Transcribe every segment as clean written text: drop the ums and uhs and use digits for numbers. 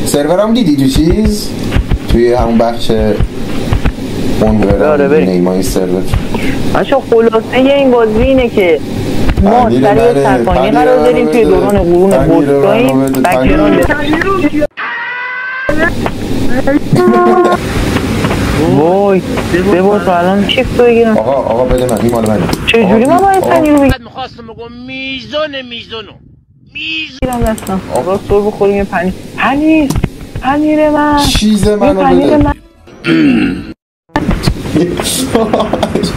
سرورم دیدی تو چیز توی همون بخش اون نیمای سرور بچه خلاصه این بازی اینه که ما سریع سرپانی قرار داریم توی دوران قرون بزرگاییم بکران وای ببار تو الان شیفت رو بگیرم آقا بده من این مال منه چجوری ما باید پنیر رو بگیرم میخواستم بگم میزونه بگیرم دستم راست رو بخوریم یه پنیر من چیز منو بده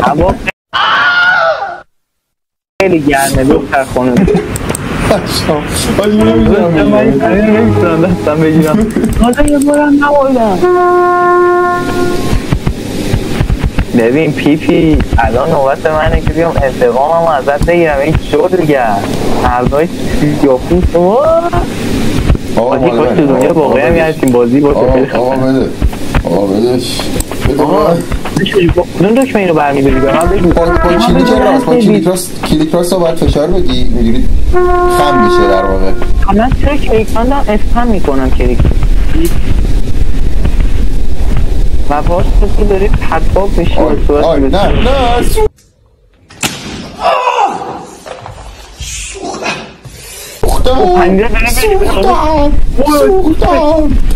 هوا خیلی گرمه دختر خانم نمیتونم دستم بگیرم حالا یه بارم نبایدم ببین پیپی الان نوبت منه که بیام انتقامم ازت بگیرم این شد دیگه هردای سیاپوس بازی کاش تو دنیا واقعی هم یه همچین بازی باشه آقا بدش کدوم دکمه اینو برمیداری به من بگو با کلیک راست رو باید فشار بدی میدونی خم میشه در واقع من چرا کلیک راندم اسپم میکنم کلیک و باش تو داری پرتاب میشی نه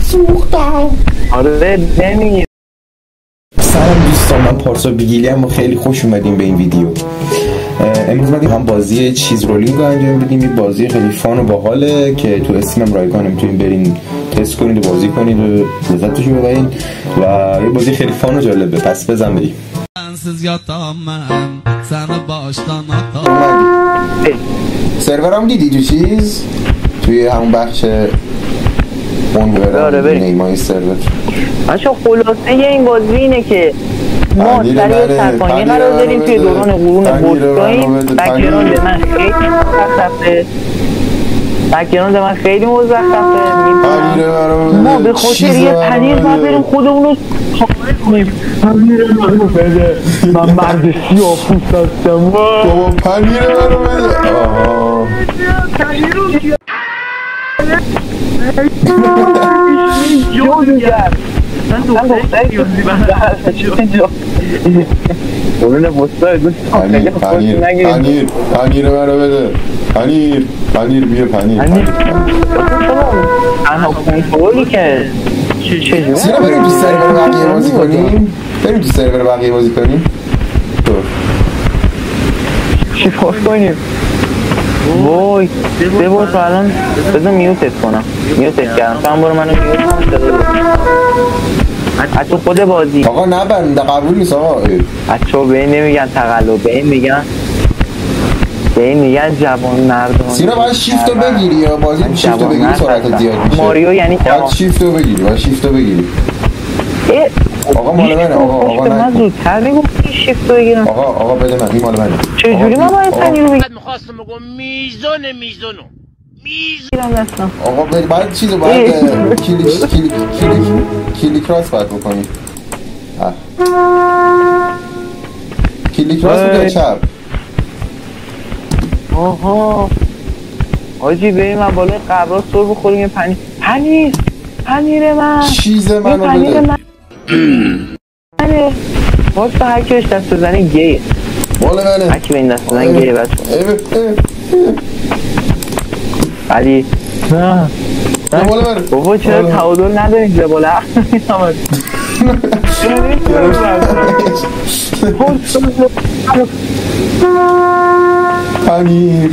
سوختم آره نمیگی سلام دوستان من پارسا بیگیلی هم خیلی خوش اومدیم به این ویدیو امروز اومدیم هم بازی چیز رولینگ رو انجام بدیم یه بازی خیلی فان و باحاله که تو استیم هم رایگان میتونید برین تست کنید و بازی کنید و لذتشو ببرین و یه بازی خیلی فان و جالبه پس بزن بریم سرورم دیدی تو چیز توی همون بخش اون نیمای سرور بچه خلاصه این بازی اینه که ما سریع سرپانی قرار داریم توی دوران قرون بزرگاییم بکگراند من خیلی مزخرفه ما به خاطر یه پنیر باید بریم خودمونو خواهی کنیم پنیر منو بده من مرد سیاپوس هستم بابا پنیر منو بده پنیر رو جادوگر من دختری بیازی بنده اینجا قرون بسته دوست پنیر منو بده پنیر بیا پنیر تنها کنترولی که سینا بریم تو سرور بقیه بازی کنیم چی کار کنیم وای ببار تو الان بذار میوتت کنم میوتت کردم تو هم برو منو میوت کنم حتی خود بازی آقا نبند قبول نیست آقا بچه به این نمیگن تقلب به این میگن جوان مردان سینا باید شیفتو بگیری یا بازی شیفتو بگیری سرعت زیاد میشه ماریو یعنی باید شیفتو بگیری آقا مال منه آقا من زودتر میگفتی شیفتو بگیرم آقا بده من این مال منه چجوری من باید پنیر رو بگیرم میخواستم بگم میزونه بگیرم دستم آقا باید چیزو باید کلیک راست باید بکنی کلیک راست بده چپ آها آجی بریم من بالای قبرها سر بخوریم یه پنیر من چیز منو بده واسه هر کی بهش دست بزنه گیه مال منه هر کی به این دست بزنه گیه بچه ولی نه بابا چرا تعادل نداریم زبال عقل میسامد پنیر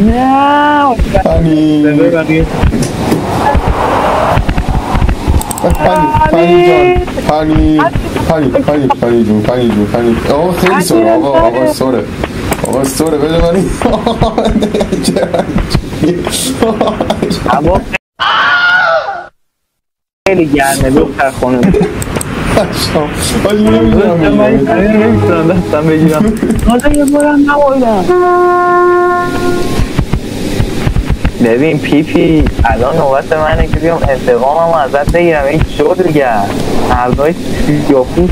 نه پنیر آقا خیلی سوره آقا سوره بده من هوا خیلی گرمه دختر خانم نمیتونم دستم بگیرم حالا یه بارم نبایدم ببین پیپی الان نوبت منه که بیام انتقامم ازت بگیرم این شد دیگه هردای سیاپوس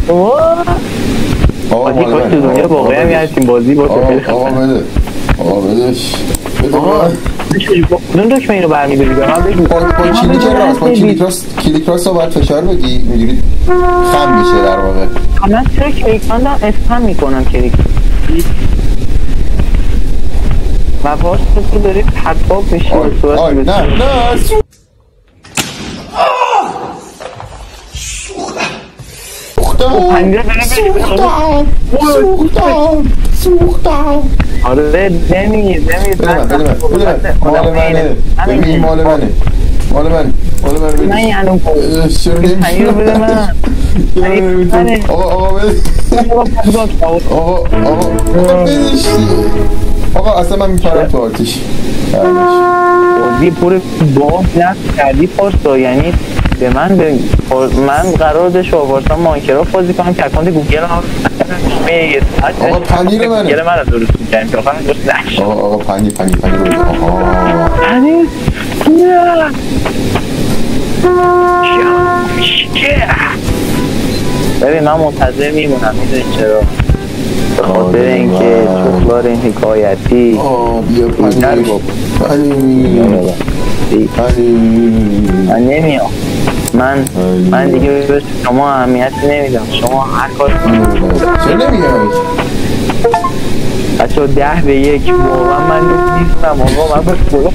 بازی کاش تو دنیا واقعی هم یه همچین بازی باشه آقا بدش کدوم دکمه اینو برمی‌داری به من بگو. با کلیک راست رو باید فشار بدی اینجوری خم میشه در واقع. من چرا کلیک کردم اسپم میکنم کلیک و واسه تو داری پرتاب میشی به صورت نه سوختم آره نمید بده مال منه من یعنی پنیر رو بده من آقا اصلا من میپرم تو آتیش بازی پر باز نفت کردی پارسا یعنی به من قرار ده شاورسان مانکرافت بازی کنم که اکانت گوگل هم آقا پنیر منه گوگل من رو درست میکنم که آخر درست نشد آقا پنیر رو بده پنیر ببین من منتظر میمونم میدونی چرا به خاطر اینکه چوکلار این حکایتی بیا پنیر من نمیام من دیگه به شما اهمیتی نمیدم شما هر کار چرا نمیای؟ بچه 10-1 واقعا من نیستم آقا من به خدا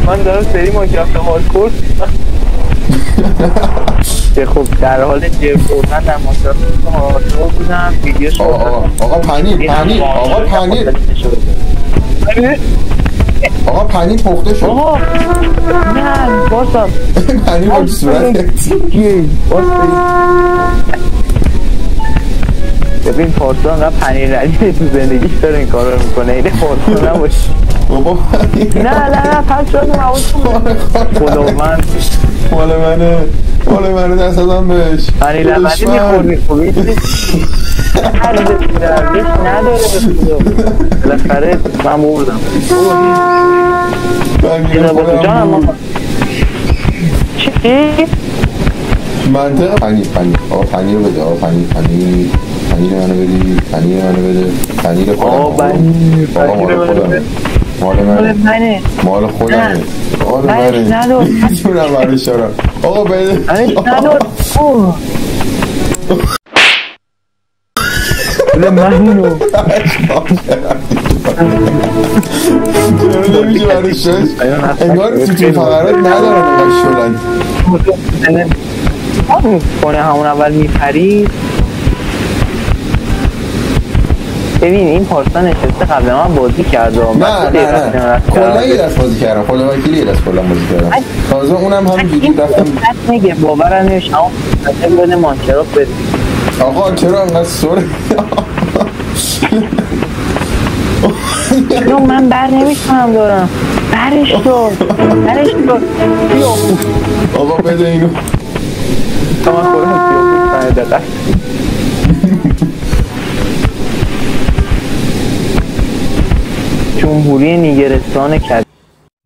من دارم سری ماکرافت هاردکور که خب در حال جر خوردن در ماکرافت هاردکور بودم ویدیو شد آقا پنیر پخته شد آقا نه باسم پنیر با صورت ببین پارسا انقدر پنیر ردیده تو زندگیش داره این کار رو میکنه اینه پارسا نباشی نه پس شد خداوند مال منه دست ازم بهش پنیر لبنی میخوردی خوبی دردش نداره بالاخره من بردم جانم چی؟ منطقه پنیر آقا پنیر رو بده پنیر منو بدی پنیر خودم مال خودمه میتونم برش دارم آقا بده من اینو چرا نمیشه برش داشت انگار تو فقرات ندارم اگه شدن کنه همون اول میپرید ببین این پارسا نشسته قبل من بازی کرده نه کلا یه دست بازی کردم خدا وکیلی یه دست کلا بازی کردم تازه اونم همینجوری رفتم میگه باورم نمیشه اما مثلا بده مانکرافت بدید آقا چرا انقدر سوره اینو من بر نمیتونم دارم برش دار آقا بده اینو تا من خودم سیاپوش دقیقه جمهوری نیگرستان کبیر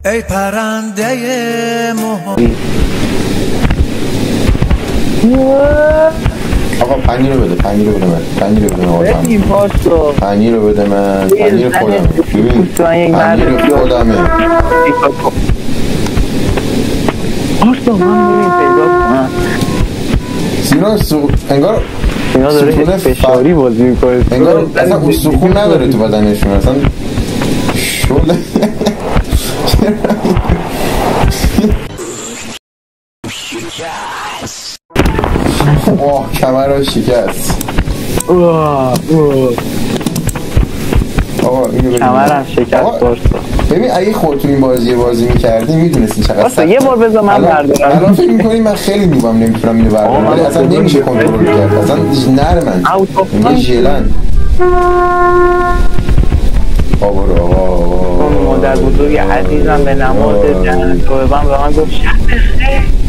ای پرنده موها آقا پنیر رو بده من پنیر رو بده من پنیر خودمه پنیر خودمه آرسا من میریم پیدا کنم سینا انگار سینا داره فشاری بازی میکنه انگار اصلا استخون نداره تو بدنشون اصلا شله کمر رو شکست کمرم شکست بارسا ببین اگه خودتون این بازی میکردی میدونستی چقدر سخته یه بار بذار من بردارم الان فکر میکنی من خیلی نوبم نمیتونم اینو بردارم ولی اصلا نمیشه کنترل کرد اصلا نرمن اینه ژلن آقا مادر بزرگ عزیزم به نماز جهنم به من گفت شب بخیر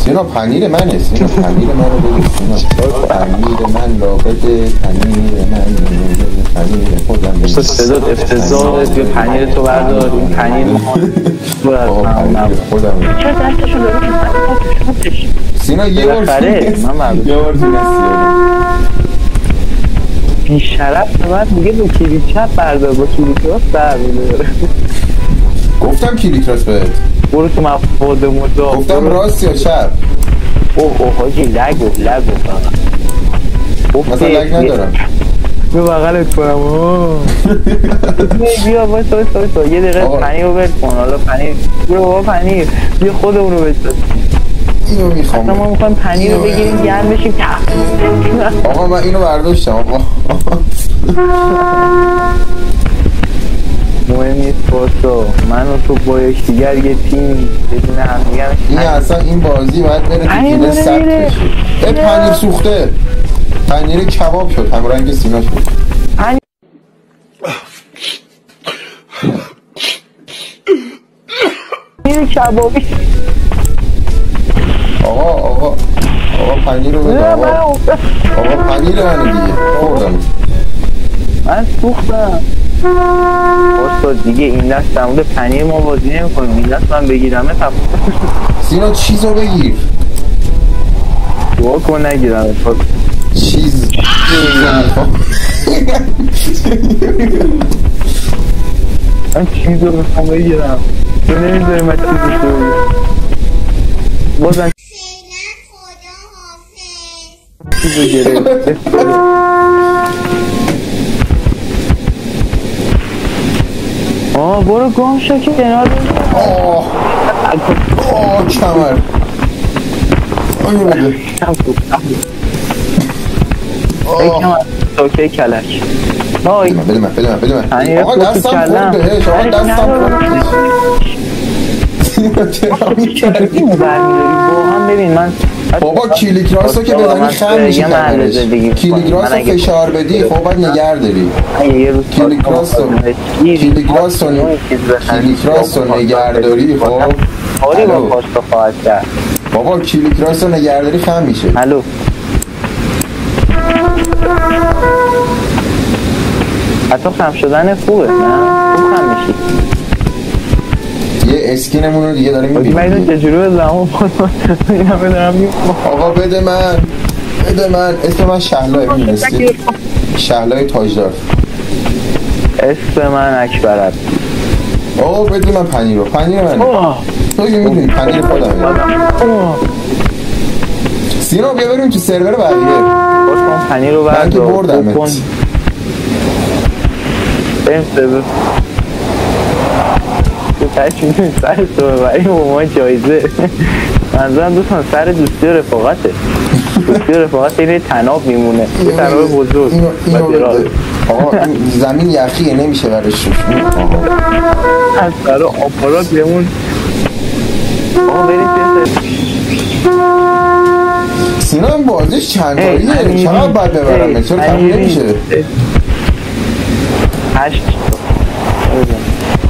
سینا پنیر منه سینا پنیر من رو بده سینا پنیر من را بده پنیر خودم صدات افتضاحه بیا پنیر تو بردار این پنیر مهان خودم چرا دستشو داری سینا یه بار تونستی بی شرف من دیگه با کلیک چپ بردار با کلیک راست برمیداره گفتم کلیکراس بهت. برو تو مفاد مدام. گفتم راست یا چپ؟ اوه حاجی لگو مثلا لگ ندارم. بیا بغلت کنم بیا وایسا یه دقیقه پنیر رو برد کن. حالا پنیر برو بابا پنیر بیا خودمون رو بساز. اینو میخوام ما میخوایم پنیر رو بگیریم گرم بشیم. آقا من اینو برداشتم آقا. مهم نیست باسا من و تو با یکدیگر یه تیم بدون همدیگه. این اصلا این بازی باید بره تو دیگه ثبت بشه. پنیر سوخته، پنیر کباب شد، هم رنگ سینا شد. پنیر کبابی. آقا پنیر رو بده. آقا پنیر منو دیگه خوردم. من سوختم باسا دیگه. این دست در مورد پنیر ما بازی نمی کنیم. این دست من بگیرمه تفاوت. سینا چیز رو بگیر. دعا کن نگیرم چیز من چیز رو بخوام بگیرم تو نمیذاری من چیز رو بگیرم. بازم چیز رو گرفت. برو گم شو که کنار کمر اینو بده. اوکی کلک. بده من. آقا دستم خورد بهش. آقا دستم خورد. چرا میکردی؟ ببین من بابا کلیکراس رو که بدنی خم میشه کمرش. کلیکراس رو فشار بدی خب باید نگر داری. کلیکراس رو نگر داری خب آره با پاستا خواهد کرد. بابا کلیکراس رو نگر داری خم میشه. الو حتی خم شدن خوبه نه؟ خوب خم میشی. یه اسکینمون رو دیگه داره میبینیم. من اینو چجوری بزنم؟ اینا بدارم آقا بده من. اسم من شهلای میدونستی؟ شهلای تاجدار. اسم من اکبر عبدی. آقا بده من پنیر رو. پنیر من تو که میدونی پنیر خودمه. سینا بیا بریم تو سرور بقیه. باز پنیر رو من که بردمت. بریم سرور تشمیدون سر تو ببریم با ما جایزه. منظورم دوستان سر دوستی و رفاقته. دوستی و رفاقت اینه تناب میمونه. یه تناب بزرگ آقا زمین یخیه نمیشه برش شد. از سر آپارات بمون. آقا بریم سینا این بازیش چند کاریه؟ چقدر باید ببرم؟ چرا تموم نمیشه؟ 8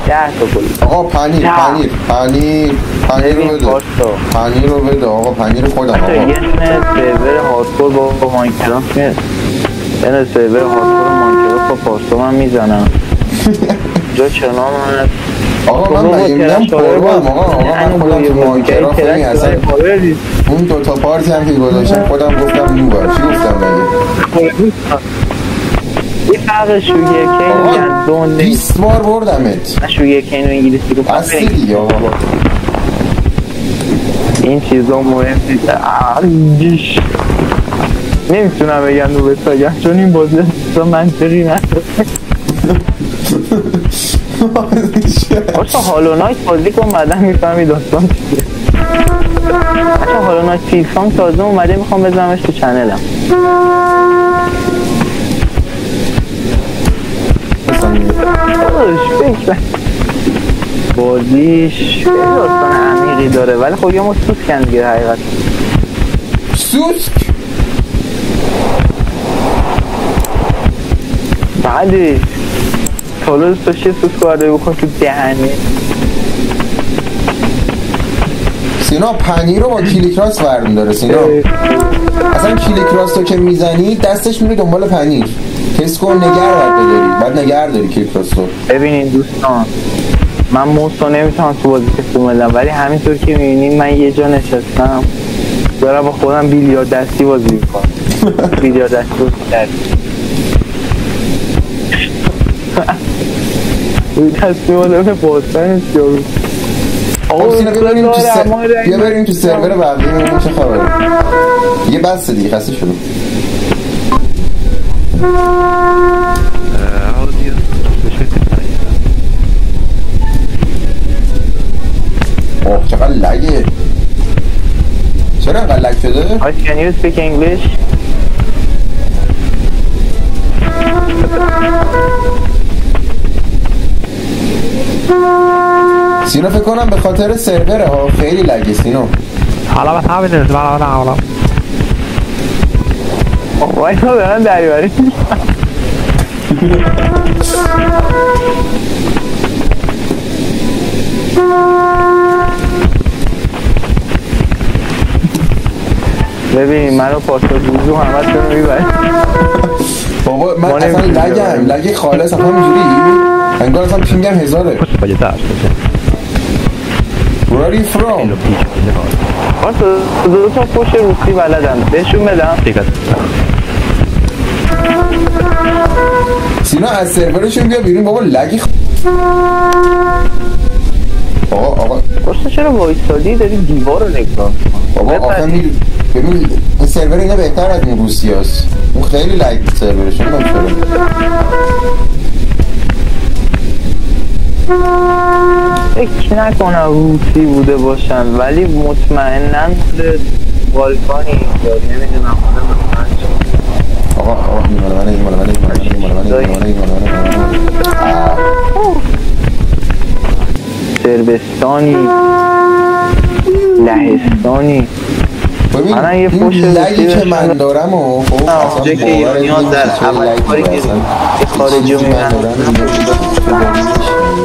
10 تا گل. آقا پنیر رو بده. آقا پنیر خودم. آقا یه سرور هاردکور با ماینکرافت میاد. یه سرور هاردکور ماینکرافت با پاستا من میزنم. جا چنان من آقا من میگم پروام. آقا من خودم تو ماینکرافت این اصلا اون دوتا پارتی هم که گذاشتم خودم گفتم نوبر. چی گفتم مگه؟ یه فرق شوگرکین میگن دون 20 بار بردمت. من شوگرکین رو انگلیسی رو بسته دیگه آقا. این چیزا مهم نیست. نمیتونم بگم رو بساگم چون این بازی اصلا منطقی نداره. اصلا هالو نایت بازی کن بعدا میفهمی داستان چیه. اصلا هالو نایت فیلسانگ تازه اومده میخوام بزنمش تو چنلم. بازیش داستان عمیقی داره ولی خب یه ما سوسکن دیگه حقیقت. سوسک؟ بله حالا دوست داشت یه سوسک وارده بکن تو دهنه. سینا پنیر رو با کلیکراس برمی داره. سینا اصلا کلیکراس رو که میزنی دستش میره دنبال پنیر. تست کن نگر باید بداری. باید نگر داری کلیکراس رو. ببینین دوستان من موسو نمیتونم تو بازی تکون بدم ولی همینطور که میبینین من یه جا نشستم دارم با خودم بیلیارد دستی بازی میکنم. بیلیارد دستی بازی کردیم. تصمیم آدم باستن جارو. آقا سینا بیا بریم تو سرور بقیه ببینیم چه خبره. یه بس دیگه خسته شدم. اوه چقدر لگه. چرا اینقدر لگ شده؟ Can you speak English? سینا فکر کنم به خاطر سروره ها خیلی لگه سینا. حالا بس همین نیست حالا وای تو دارن دریوری ببین منو پاسا دوزو همه تونو میبرد. بابا من اصلا لگ خالص همینجوری انگار اصلا پینگم 1000. Where are you from? من دو تا پوش روسی بلدم بهشون بدم. سینا از سرورشون بیا بیرون بابا لگی آقا پشت چرا وایستادی داری دیوار رو نگاه بابا آخه ببین این سرور اینه بهتر از این روسی هست. اون خیلی لگ سرورشون نمیشه. فکر نکنم روسی بوده باشن ولی مطمئناً بوده بالکانی اینجا نمیدونم آقا این مال منه سربستانی لهستانی. ببین این لگی که من دارم و خب اصلا که ایرانیان در اول کاری که خارجی میرن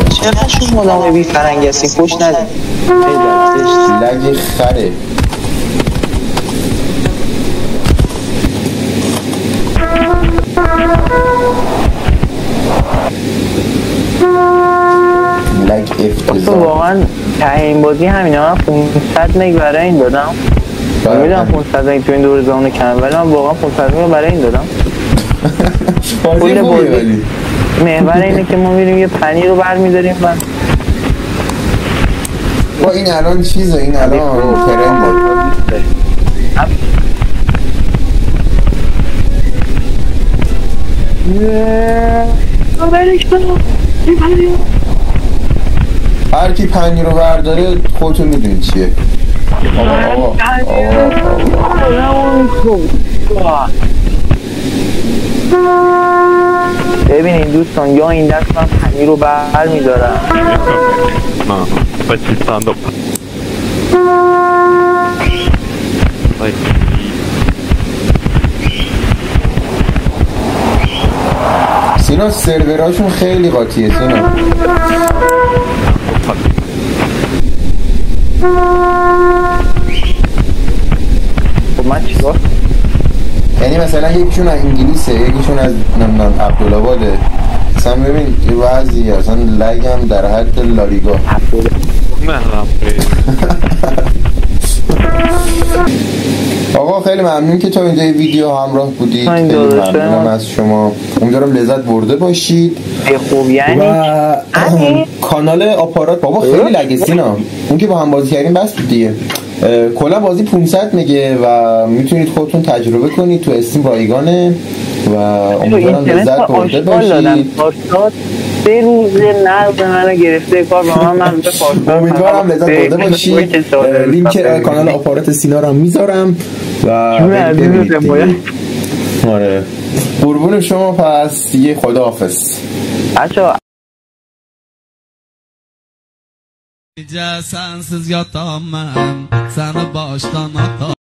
چرا شما مدام بی فرنگ هستی پوش نده لگ خره. لگ افتضاح. واقعا ته این بازی همینه. من 500 مگ برای این دادم. میدونم 500 مگ تو این دور زمان کم ولی من واقعا 500 مگ برای این دادم. بازی خوبیه ولی محور اینه که ما میریم یه پنیر رو برمیداریم من با این الان چیزه این الان ترنده. هر کی پنیر رو برداره خودتون میدونید چیه. ببینید دوستان یا این دست من پنیر رو بر میدارم سینا سروراشون خیلی قاطیه سینا. خب من چیکار؟ یعنی مثلا یکیشون از انگلیسه یکیشون از نمیدونم عبدالآباده. مثلا ببین یه وضعی اصلا لگم در حد لالیگا. آقا خیلی ممنون که تا اینجا ویدیو همراه بودید. خیلی ممنونم از شما. امیدوارم لذت برده باشید. خوب یعنی و کانال آپارات بابا خیلی لگه سینا. اون که با هم بازی کردیم بس بود دیگه. کلا بازی 500 میگه و میتونید خودتون تجربه کنید تو استیم رایگانه و امیدوارم لذت برده باشید. 3 روز نقد منو گرفته کار با من به فارسی. امیدوارم لذت برده باشید. لینک کانال آپارات سینا رو میذارم و آره قربون شما. پس دیگه خداحافظ بچه‌ها. Sensiz yatamam, seni baştan atamam.